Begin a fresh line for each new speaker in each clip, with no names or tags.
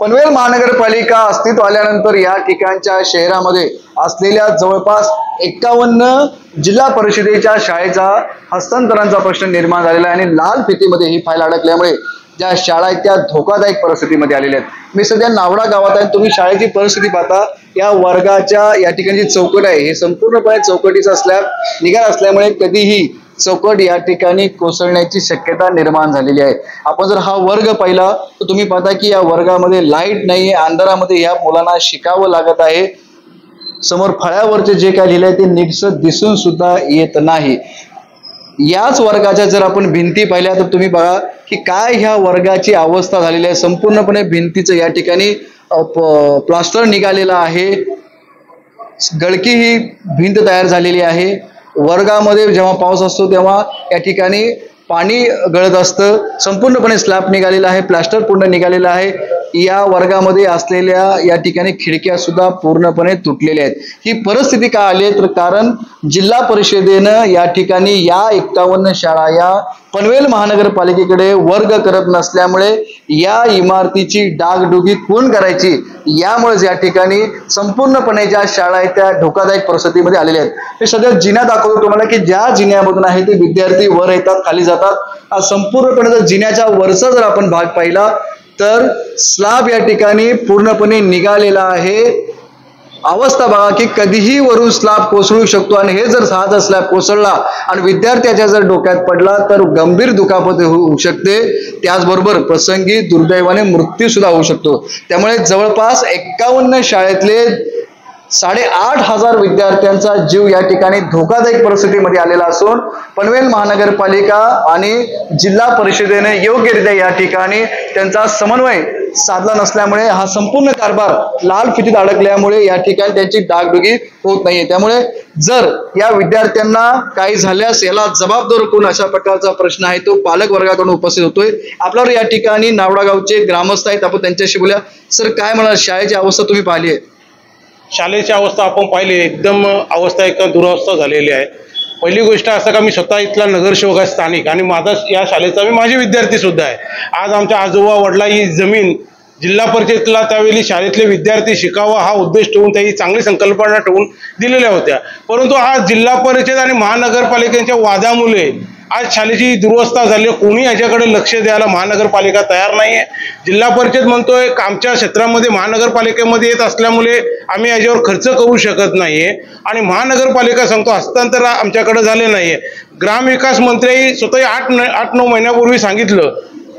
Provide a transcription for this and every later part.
पनवेल महानगरपालिका अस्तित्व आल्यानंतर या ठिकाणच्या शहरामध्ये असलेल्या जवळपास 51 जिल्हा परिषदेच्या शाळेचा हस्तांतरांचा प्रश्न निर्माण झालेला आहे आणि लाल फितीमध्ये ही फाईल अडकल्यामुळे ज्या शाळा आहेत त्या धोकादायक परिस्थितीमध्ये आलेल्या आहेत। मी सध्या नावडा गावात आहे। तुम्ही शाळेची परिस्थिती पाहता, या वर्गाच्या या ठिकाणी चौकट आहे, हे संपूर्णपणे चौकटीचा स्लॅब निघाला असल्यामुळे कधीही चौकट या ठिकाणी कोसळण्याची शक्यता निर्माण झालेली आहे। आपण जर हा वर्ग पाहिला तर तुम्ही पाहता की या वर्गामध्ये लाईट नाहीये, अंधारामध्ये या मुलांना शिकावं लागत आहे। समोर फळ्यावरचे जे काय लिहिले आहे ते नीटसं दिसून सुद्धा येत नाही। याच वर्गाच्या जर आपण भिंती पाहिल्या तर तुम्ही बघा की काय ह्या वर्गाची अवस्था झालेली आहे। संपूर्णपणे भिंतीचं या ठिकाणी प्लास्टर निघालेला आहे, गळकी ही भिंत तयार झालेली आहे। वर्गामध्ये जेव्हा पाऊस असतो तेव्हा या ठिकाणी पाणी गळत असतं, संपूर्णपणे स्लॅब निघालेला आहे, प्लास्टर पूर्ण निघालेला आहे। या वर्गामध्ये असलेल्या या ठिकाणी खिडक्या सुद्धा पूर्णपणे तुटलेल्या आहेत। ही परिस्थिती का आली तर कारण जिल्हा परिषदेनं या ठिकाणी या 51 शाळा या पनवेल महानगरपालिकेकडे वर्ग करत नसल्यामुळे या इमारतीची डागडुगी कोण करायची, यामुळे या ठिकाणी संपूर्णपणे ज्या शाळा आहेत त्या धोकादायक परिस्थितीमध्ये आलेल्या आहेत। मी सध्या जिना दाखवतो तुम्हाला की ज्या जिन्यामधून आहे ते विद्यार्थी वर येतात खाली जातात। संपूर्णपणे जर जिन्याच्या वरचा जर आपण भाग पाहिला तर स्लॅब या ठिकाणी पूर्णपणे निघालेला आहे। अवस्था बघा की कधीही वरून स्लॅब कोसळू शकतो आणि हे जर साधा स्लॅब कोसळला आणि विद्यार्थ्याच्या जर डोक्यात पडला तर गंभीर दुखापत होऊ शकते, त्याचबरोबर प्रसंगी दुर्दैवाने मृत्यू सुद्धा होऊ शकतो। त्यामुळे जवळपास 51 शाळेतले 8,500 विद्यार्थ्यांचा जीव या ठिकाणी धोकादायक परिस्थितीमध्ये आलेला असून पनवेल महानगरपालिका आणि जिल्हा परिषदेने योग्यरित्या या ठिकाणी त्यांचा समन्वय साधला नसल्यामुळे हा संपूर्ण कारभार लाल फितीत अडकल्यामुळे या ठिकाणी त्यांची डागडुगी होत नाहीये। त्यामुळे जर या विद्यार्थ्यांना काही झाल्यास याला जबाबदार कोण, अशा प्रकारचा प्रश्न आहे तो पालक वर्गाकडून उपस्थित होतोय। आपल्यावर या ठिकाणी नावडा गावचे ग्रामस्थ आहेत, आपण त्यांच्याशी बोलूया। सर, काय म्हणाल, शाळेची अवस्था तुम्ही पाहिली आहे?
शाळेची अवस्था आपण पाहिली, एकदम अवस्था एक दुरावस्था झालेली आहे। पहिली गोष्ट असं का मी स्वतः इथला नगरसेवक आहे स्थानिक, आणि माझा या शाळेचा मी माझे विद्यार्थी सुद्धा आहे। आज आमच्या आजोबा वडला ही जमीन जिल्हा परिषदेला त्यावेळी शाळेतले विद्यार्थी शिकावा हा उद्देश ठेवून त्याची चांगली संकल्पना ठेवून दिलेल्या होत्या, परंतु आज जिल्हा परिषद आणि महानगरपालिकेच्या वादामुळे आज शाळेची दुरवस्था झाली। कोणी याच्याकडे लक्ष द्यायला महानगरपालिका तयार नाही आहे। जिल्हा परिषद म्हणतोय आमच्या क्षेत्रामध्ये महानगरपालिकेमध्ये येत असल्यामुळे आम्ही याच्यावर खर्च करू शकत नाहीये, आणि महानगरपालिका सांगतो हस्तांतर आमच्याकडे झाले नाहीये। ग्रामविकास मंत्री स्वतः 8-9 महिन्यापूर्वी सांगितलं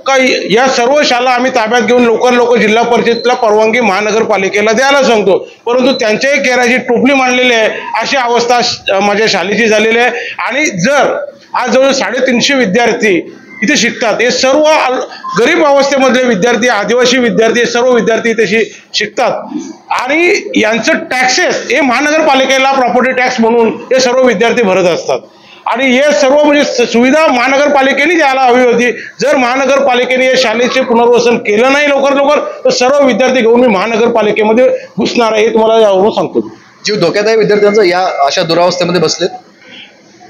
का या सर्व शाळा आम्ही ताब्यात घेऊन लवकर जिल्हा परिषदेला परवानगी महानगरपालिकेला द्यायला सांगतो, परंतु त्यांच्याही केराची टोपली मांडलेली आहे। अशी अवस्था माझ्या शाळेची झालेली आहे। आणि जर आज जवळ 350 विद्यार्थी इथे शिकतात, हे सर्व गरीब अवस्थेमधले विद्यार्थी, आदिवासी विद्यार्थी, सर्व विद्यार्थी इथे शिकतात, आणि यांचं टॅक्सेस हे महानगरपालिकेला प्रॉपर्टी टॅक्स म्हणून हे सर्व विद्यार्थी भरत असतात। आणि हे सर्व म्हणजे सुविधा महानगरपालिकेने द्यायला हवी होती। जर महानगरपालिकेने या शाळेचे पुनर्वसन केलं नाही लवकर तर सर्व विद्यार्थी घेऊन मी महानगरपालिकेमध्ये घुसणार आहे, हे तुम्हाला यावरून सांगतो।
जीव धोक्यात आहे विद्यार्थ्यांचा या अशा दुरावस्थेमध्ये बसलेत।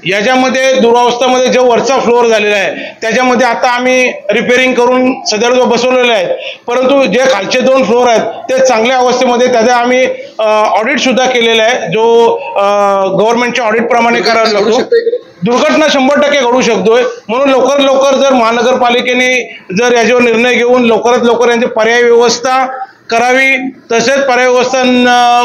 याच्यामध्ये दुरावस्थेमध्ये जो वरचा फ्लोअर झालेला आहे त्याच्यामध्ये आता आम्ही रिपेअरिंग करून सदर जो बसवलेला आहे, परंतु जे खालचे 2 फ्लोअर आहेत ते चांगल्या अवस्थेमध्ये, त्याचा आम्ही ऑडिट सुद्धा केलेला आहे, जो गव्हर्नमेंटच्या ऑडिट प्रमाणे करायला लागतो। दुर्घटना 100% घडू शकतोय, म्हणून लवकर जर महानगरपालिकेने जर याच्यावर निर्णय घेऊन लवकरात लवकर यांची पर्याय व्यवस्था करावी, तसेच पर्याय व्यवस्था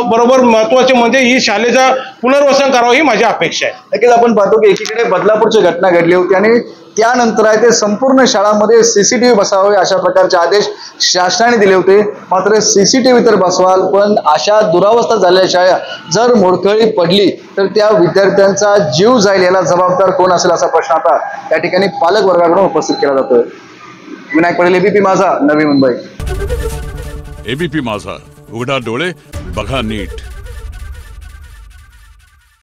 बरोबर महत्वाचे म्हणजे ही शाळेचा पुनर्वसन करावं ही माझी अपेक्षा आहे।
नक्कीच आपण पाहतो की एकीकडे बदलापूरची घटना घडली होती आणि त्यानंतर आहे ते संपूर्ण शाळांमध्ये CCTV बसवावे अशा प्रकारचे आदेश शासनाने दिले होते। मात्र CCTV तर बसवाल, पण अशा दुरावस्था झालेल्या शाळा जर मोडकळी पडली तर त्या विद्यार्थ्यांचा जीव जाईल, याला जबाबदार कोण असेल असा प्रश्न आता या ठिकाणी पालक वर्गाकडून उपस्थित केला जातोय। विनायक पटेल, ABP माझा, नवी मुंबई।
ABP माझा, उघडा डोळे बघा नीट।